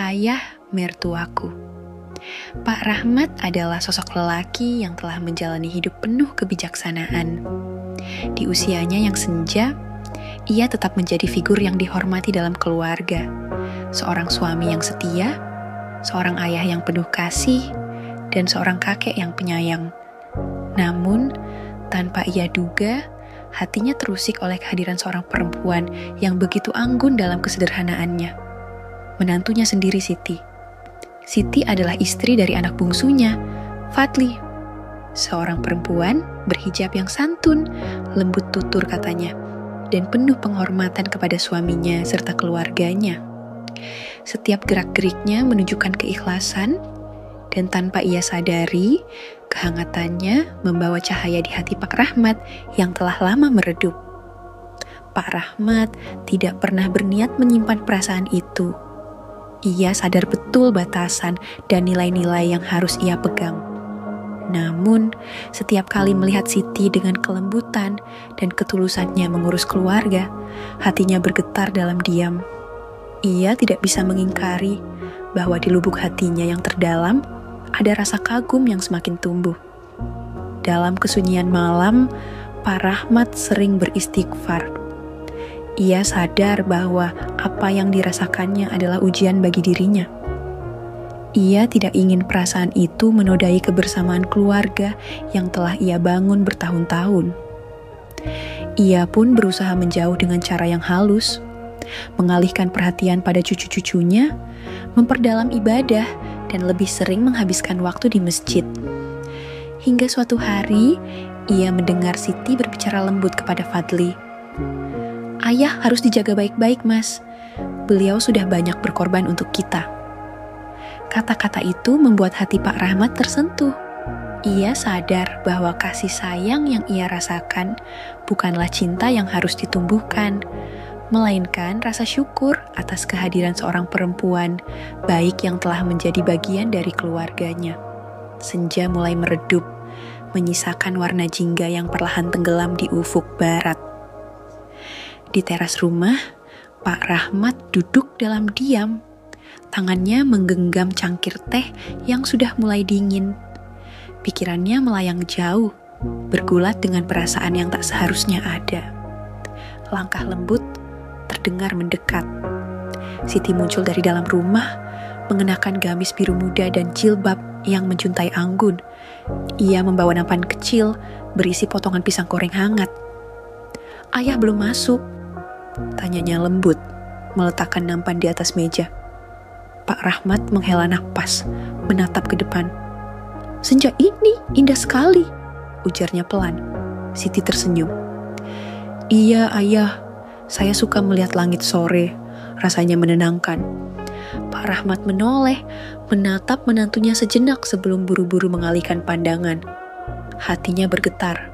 ayah mertuaku. Pak Rahmat adalah sosok lelaki yang telah menjalani hidup penuh kebijaksanaan. Di usianya yang senja, ia tetap menjadi figur yang dihormati dalam keluarga. Seorang suami yang setia, seorang ayah yang penuh kasih, dan seorang kakek yang penyayang. Namun, tanpa ia duga, hatinya terusik oleh kehadiran seorang perempuan yang begitu anggun dalam kesederhanaannya. Menantunya sendiri, Siti. Siti adalah istri dari anak bungsunya, Fadli. Seorang perempuan berhijab yang santun, lembut tutur katanya, dan penuh penghormatan kepada suaminya serta keluarganya. Setiap gerak-geriknya menunjukkan keikhlasan, dan tanpa ia sadari, kehangatannya membawa cahaya di hati Pak Rahmat yang telah lama meredup. Pak Rahmat tidak pernah berniat menyimpan perasaan itu. Ia sadar betul batasan dan nilai-nilai yang harus ia pegang. Namun, setiap kali melihat Siti dengan kelembutan dan ketulusannya mengurus keluarga, hatinya bergetar dalam diam. Ia tidak bisa mengingkari bahwa di lubuk hatinya yang terdalam ada rasa kagum yang semakin tumbuh. Dalam kesunyian malam, Pak Rahmat sering beristighfar. Ia sadar bahwa apa yang dirasakannya adalah ujian bagi dirinya. Ia tidak ingin perasaan itu menodai kebersamaan keluarga yang telah ia bangun bertahun-tahun. Ia pun berusaha menjauh dengan cara yang halus, mengalihkan perhatian pada cucu-cucunya, memperdalam ibadah, dan lebih sering menghabiskan waktu di masjid. Hingga suatu hari, ia mendengar Siti berbicara lembut kepada Fadli. "Ayah harus dijaga baik-baik, Mas. Beliau sudah banyak berkorban untuk kita." Kata-kata itu membuat hati Pak Rahmat tersentuh. Ia sadar bahwa kasih sayang yang ia rasakan bukanlah cinta yang harus ditumbuhkan, melainkan rasa syukur atas kehadiran seorang perempuan baik yang telah menjadi bagian dari keluarganya. Senja mulai meredup, menyisakan warna jingga yang perlahan tenggelam di ufuk barat. Di teras rumah, Pak Rahmat duduk dalam diam. Tangannya menggenggam cangkir teh yang sudah mulai dingin. Pikirannya melayang jauh, bergulat dengan perasaan yang tak seharusnya ada. Langkah lembut terdengar mendekat. Siti muncul dari dalam rumah, mengenakan gamis biru muda dan jilbab yang menjuntai anggun. Ia membawa nampan kecil berisi potongan pisang goreng hangat. "Ayah belum masuk?" tanyanya lembut, meletakkan nampan di atas meja. Pak Rahmat menghela napas, menatap ke depan. "Senja ini indah sekali," ujarnya pelan. Siti tersenyum. "Iya, Ayah. Saya suka melihat langit sore, rasanya menenangkan." Pak Rahmat menoleh, menatap menantunya sejenak sebelum buru-buru mengalihkan pandangan. Hatinya bergetar.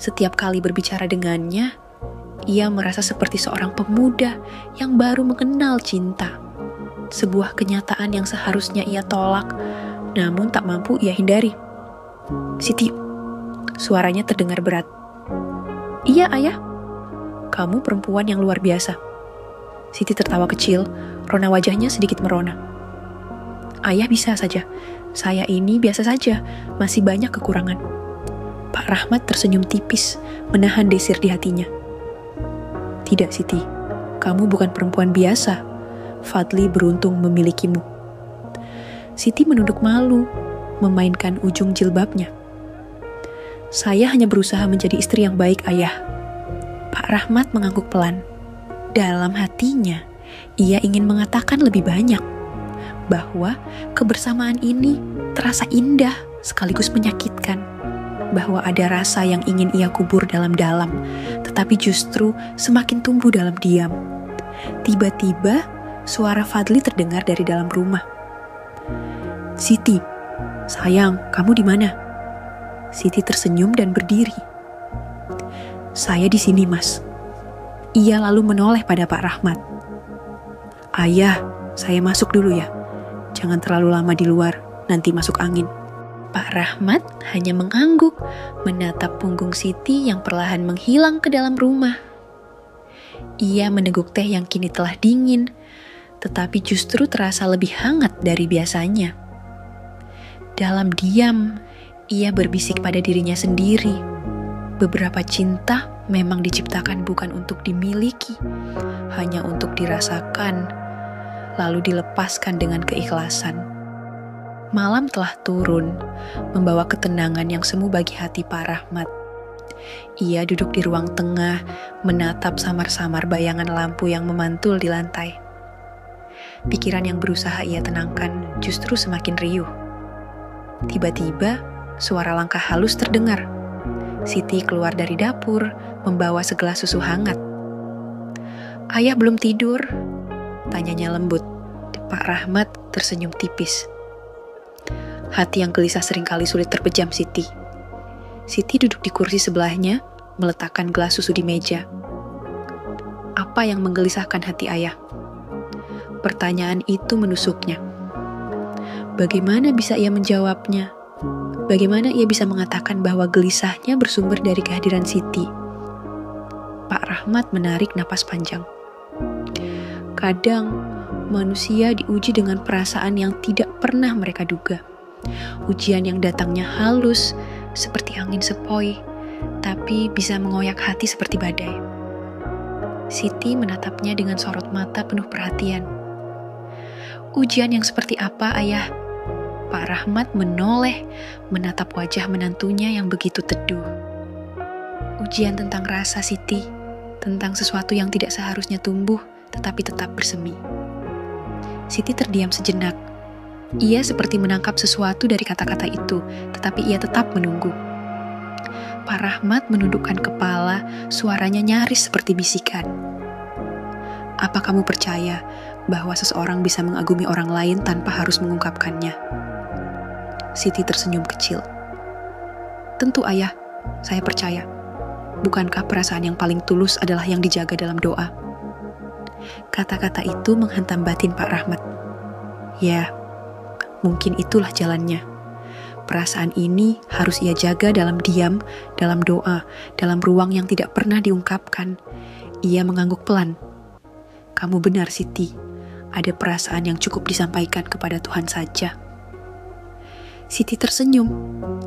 Setiap kali berbicara dengannya, ia merasa seperti seorang pemuda yang baru mengenal cinta. Sebuah kenyataan yang seharusnya ia tolak, namun tak mampu ia hindari. "Siti," suaranya terdengar berat. "Iya, Ayah. Kamu perempuan yang luar biasa." Siti tertawa kecil, rona wajahnya sedikit merona. "Ayah bisa saja. Saya ini biasa saja, masih banyak kekurangan." Pak Rahmat tersenyum tipis, menahan desir di hatinya. "Tidak, Siti. Kamu bukan perempuan biasa. Fadli beruntung memilikimu." Siti menunduk malu, memainkan ujung jilbabnya. "Saya hanya berusaha menjadi istri yang baik, Ayah." Pak Rahmat mengangguk pelan. Dalam hatinya, ia ingin mengatakan lebih banyak, bahwa kebersamaan ini terasa indah sekaligus menyakitkan, bahwa ada rasa yang ingin ia kubur dalam-dalam, tetapi justru semakin tumbuh dalam diam. Tiba-tiba, suara Fadli terdengar dari dalam rumah. "Siti, sayang, kamu di mana?" Siti tersenyum dan berdiri. "Saya di sini, Mas." Ia lalu menoleh pada Pak Rahmat. "Ayah, saya masuk dulu ya. Jangan terlalu lama di luar, nanti masuk angin." Pak Rahmat hanya mengangguk, menatap punggung Siti yang perlahan menghilang ke dalam rumah. Ia meneguk teh yang kini telah dingin, tetapi justru terasa lebih hangat dari biasanya. Dalam diam, ia berbisik pada dirinya sendiri. Beberapa cinta memang diciptakan bukan untuk dimiliki, hanya untuk dirasakan, lalu dilepaskan dengan keikhlasan. Malam telah turun, membawa ketenangan yang semu bagi hati Pak Rahmat. Ia duduk di ruang tengah, menatap samar-samar bayangan lampu yang memantul di lantai. Pikiran yang berusaha ia tenangkan justru semakin riuh. Tiba-tiba, suara langkah halus terdengar. Siti keluar dari dapur, membawa segelas susu hangat. "Ayah belum tidur?" tanyanya lembut. Pak Rahmat tersenyum tipis. Hati yang gelisah seringkali sulit terpejam Siti. Siti duduk di kursi sebelahnya, meletakkan gelas susu di meja. "Apa yang menggelisahkan hati ayah?" Pertanyaan itu menusuknya. Bagaimana bisa ia menjawabnya? Bagaimana ia bisa mengatakan bahwa gelisahnya bersumber dari kehadiran Siti? Pak Rahmat menarik napas panjang. Kadang, manusia diuji dengan perasaan yang tidak pernah mereka duga. Ujian yang datangnya halus, seperti angin sepoi, tapi bisa mengoyak hati seperti badai. Siti menatapnya dengan sorot mata penuh perhatian. "Ujian yang seperti apa, ayah?" Pak Rahmat menoleh, menatap wajah menantunya yang begitu teduh. "Ujian tentang rasa, Siti, tentang sesuatu yang tidak seharusnya tumbuh, tetapi tetap bersemi." Siti terdiam sejenak. Ia seperti menangkap sesuatu dari kata-kata itu, tetapi ia tetap menunggu. Pak Rahmat menundukkan kepala, suaranya nyaris seperti bisikan. "Apa kamu percaya bahwa seseorang bisa mengagumi orang lain tanpa harus mengungkapkannya?" Siti tersenyum kecil. "Tentu ayah, saya percaya. Bukankah perasaan yang paling tulus adalah yang dijaga dalam doa?" Kata-kata itu menghantam batin Pak Rahmat. Ya, mungkin itulah jalannya. Perasaan ini harus ia jaga dalam diam, dalam doa, dalam ruang yang tidak pernah diungkapkan. Ia mengangguk pelan. "Kamu benar, Siti. Ada perasaan yang cukup disampaikan kepada Tuhan saja." Siti tersenyum,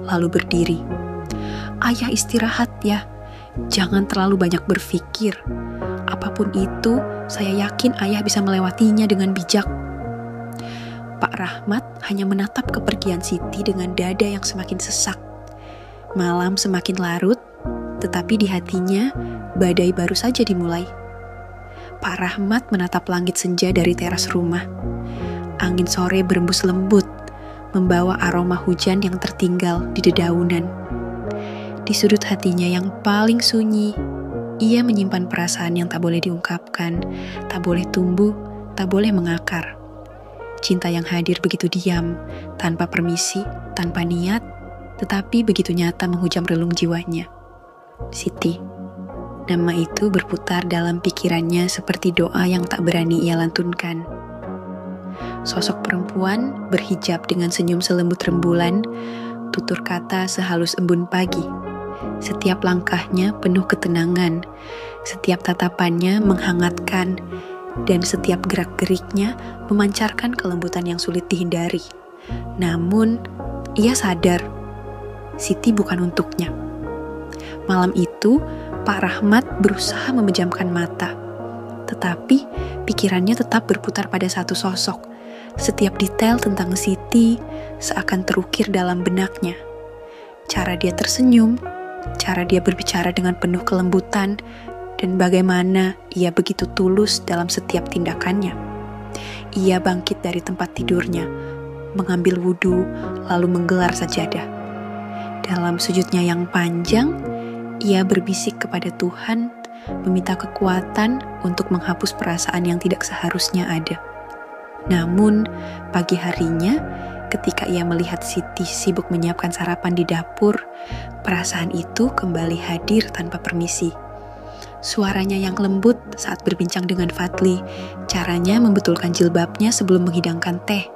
lalu berdiri. "Ayah istirahat ya. Jangan terlalu banyak berpikir. Apapun itu, saya yakin ayah bisa melewatinya dengan bijak." Pak Rahmat hanya menatap kepergian Siti dengan dada yang semakin sesak. Malam semakin larut, tetapi di hatinya badai baru saja dimulai. Pak Rahmat menatap langit senja dari teras rumah. Angin sore berembus lembut, membawa aroma hujan yang tertinggal di dedaunan. Di sudut hatinya yang paling sunyi, ia menyimpan perasaan yang tak boleh diungkapkan, tak boleh tumbuh, tak boleh mengakar. Cinta yang hadir begitu diam, tanpa permisi, tanpa niat, tetapi begitu nyata menghujam relung jiwanya. Siti. Nama itu berputar dalam pikirannya seperti doa yang tak berani ia lantunkan. Sosok perempuan berhijab dengan senyum selembut rembulan, tutur kata sehalus embun pagi. Setiap langkahnya penuh ketenangan, setiap tatapannya menghangatkan, dan setiap gerak-geriknya memancarkan kelembutan yang sulit dihindari. Namun, ia sadar, Siti bukan untuknya. Malam itu, Pak Rahmat berusaha memejamkan mata. Tetapi, pikirannya tetap berputar pada satu sosok. Setiap detail tentang Siti seakan terukir dalam benaknya. Cara dia tersenyum, cara dia berbicara dengan penuh kelembutan, dan bagaimana ia begitu tulus dalam setiap tindakannya. Ia bangkit dari tempat tidurnya, mengambil wudhu, lalu menggelar sajadah. Dalam sujudnya yang panjang, ia berbisik kepada Tuhan, meminta kekuatan untuk menghapus perasaan yang tidak seharusnya ada. Namun, pagi harinya, ketika ia melihat Siti sibuk menyiapkan sarapan di dapur, perasaan itu kembali hadir tanpa permisi. Suaranya yang lembut saat berbincang dengan Fadli, caranya membetulkan jilbabnya sebelum menghidangkan teh.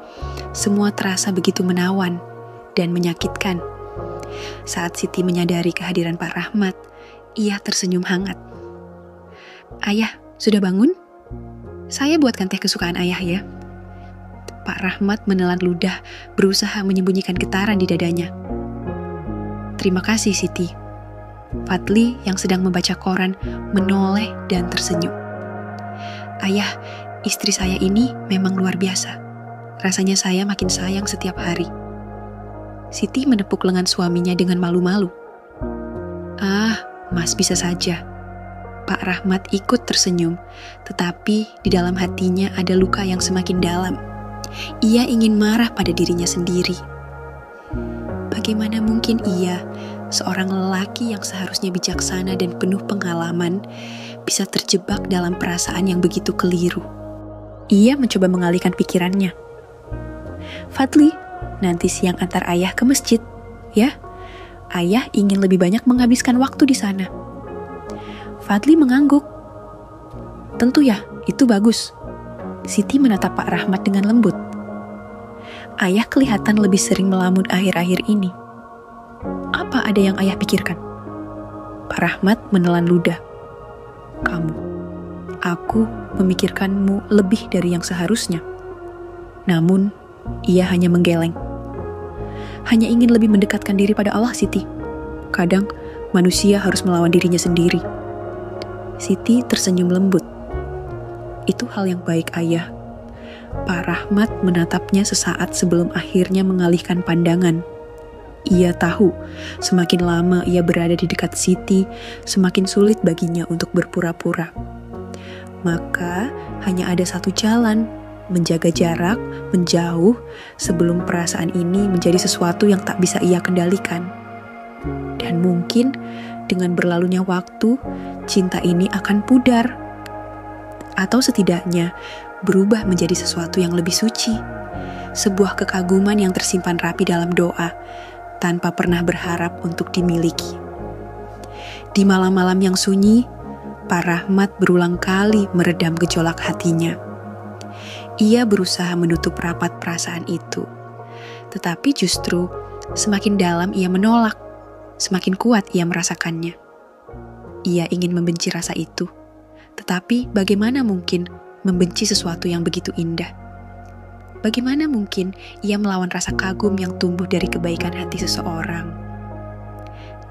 Semua terasa begitu menawan dan menyakitkan. Saat Siti menyadari kehadiran Pak Rahmat, ia tersenyum hangat. "Ayah, sudah bangun?" Saya buatkan teh kesukaan ayah ya. Pak Rahmat menelan ludah, berusaha menyembunyikan getaran di dadanya. Terima kasih, Siti. Fadli yang sedang membaca koran menoleh dan tersenyum. Ayah, istri saya ini memang luar biasa. Rasanya saya makin sayang setiap hari. Siti menepuk lengan suaminya dengan malu-malu. Ah, Mas bisa saja. Pak Rahmat ikut tersenyum, tetapi di dalam hatinya ada luka yang semakin dalam. Ia ingin marah pada dirinya sendiri. Bagaimana mungkin ia, seorang lelaki yang seharusnya bijaksana dan penuh pengalaman, bisa terjebak dalam perasaan yang begitu keliru? Ia mencoba mengalihkan pikirannya. Fadli, nanti siang antar ayah ke masjid, ya. Ayah ingin lebih banyak menghabiskan waktu di sana. Fadli mengangguk. Tentu ya, itu bagus. Siti menatap Pak Rahmat dengan lembut. Ayah kelihatan lebih sering melamun akhir-akhir ini. Apa ada yang ayah pikirkan? Pak Rahmat menelan ludah. Kamu, aku memikirkanmu lebih dari yang seharusnya. Namun, ia hanya menggeleng. Hanya ingin lebih mendekatkan diri pada Allah, Siti. Kadang, manusia harus melawan dirinya sendiri. Siti tersenyum lembut. Itu hal yang baik, ayah. Pak Rahmat menatapnya sesaat sebelum akhirnya mengalihkan pandangan. Ia tahu, semakin lama ia berada di dekat Siti, semakin sulit baginya untuk berpura-pura. Maka, hanya ada satu jalan, menjaga jarak, menjauh, sebelum perasaan ini menjadi sesuatu yang tak bisa ia kendalikan. Dan mungkin, dengan berlalunya waktu, cinta ini akan pudar. Atau setidaknya, berubah menjadi sesuatu yang lebih suci. Sebuah kekaguman yang tersimpan rapi dalam doa, tanpa pernah berharap untuk dimiliki. Di malam-malam yang sunyi, Pak Rahmat berulang kali meredam gejolak hatinya. Ia berusaha menutup rapat perasaan itu. Tetapi justru, semakin dalam ia menolak, semakin kuat ia merasakannya. Ia ingin membenci rasa itu. Tetapi bagaimana mungkin membenci sesuatu yang begitu indah? Bagaimana mungkin ia melawan rasa kagum yang tumbuh dari kebaikan hati seseorang?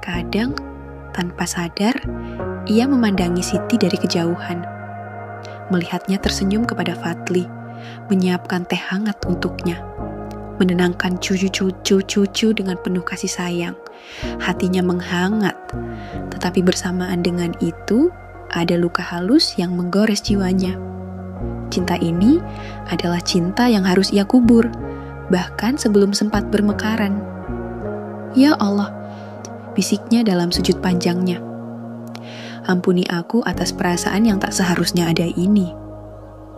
Kadang, tanpa sadar, ia memandangi Siti dari kejauhan. Melihatnya tersenyum kepada Fadli, menyiapkan teh hangat untuknya. Menenangkan cucu-cucu dengan penuh kasih sayang. Hatinya menghangat. Tetapi bersamaan dengan itu, ada luka halus yang menggores jiwanya. Cinta ini adalah cinta yang harus ia kubur, bahkan sebelum sempat bermekaran. Ya Allah, bisiknya dalam sujud panjangnya. Ampuni aku atas perasaan yang tak seharusnya ada ini.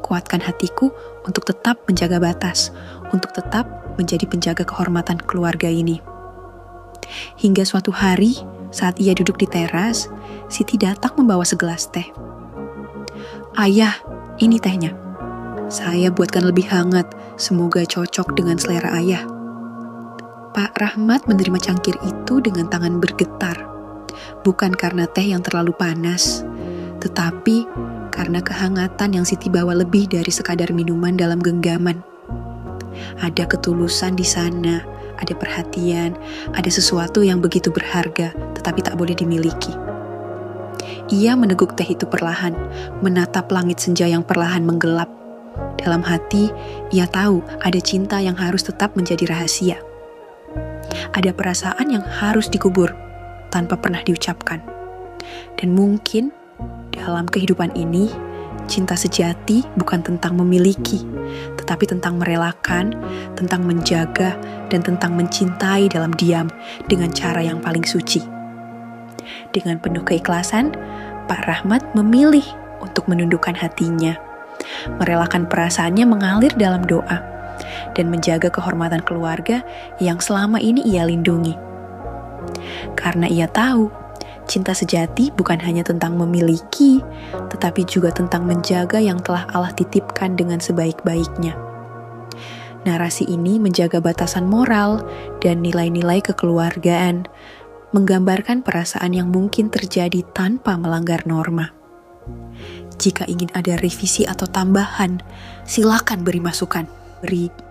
Kuatkan hatiku untuk tetap menjaga batas, untuk tetap menjadi penjaga kehormatan keluarga ini. Hingga suatu hari, saat ia duduk di teras, Siti datang membawa segelas teh. Ayah, ini tehnya. Saya buatkan lebih hangat, semoga cocok dengan selera ayah. Pak Rahmat menerima cangkir itu dengan tangan bergetar. Bukan karena teh yang terlalu panas, tetapi karena kehangatan yang Siti bawa lebih dari sekadar minuman dalam genggaman. Ada ketulusan di sana, ada perhatian, ada sesuatu yang begitu berharga, tetapi tak boleh dimiliki. Ia meneguk teh itu perlahan, menatap langit senja yang perlahan menggelap. Dalam hati, ia tahu ada cinta yang harus tetap menjadi rahasia. Ada perasaan yang harus dikubur, tanpa pernah diucapkan. Dan mungkin, dalam kehidupan ini, cinta sejati bukan tentang memiliki, tetapi tentang merelakan, tentang menjaga, dan tentang mencintai dalam diam dengan cara yang paling suci. Dengan penuh keikhlasan, Pak Rahmat memilih untuk menundukkan hatinya, merelakan perasaannya mengalir dalam doa, dan menjaga kehormatan keluarga yang selama ini ia lindungi. Karena ia tahu, cinta sejati bukan hanya tentang memiliki, tetapi juga tentang menjaga yang telah Allah titipkan dengan sebaik-baiknya. Narasi ini menjaga batasan moral dan nilai-nilai kekeluargaan, menggambarkan perasaan yang mungkin terjadi tanpa melanggar norma. Jika ingin ada revisi atau tambahan, silakan beri masukan. Beri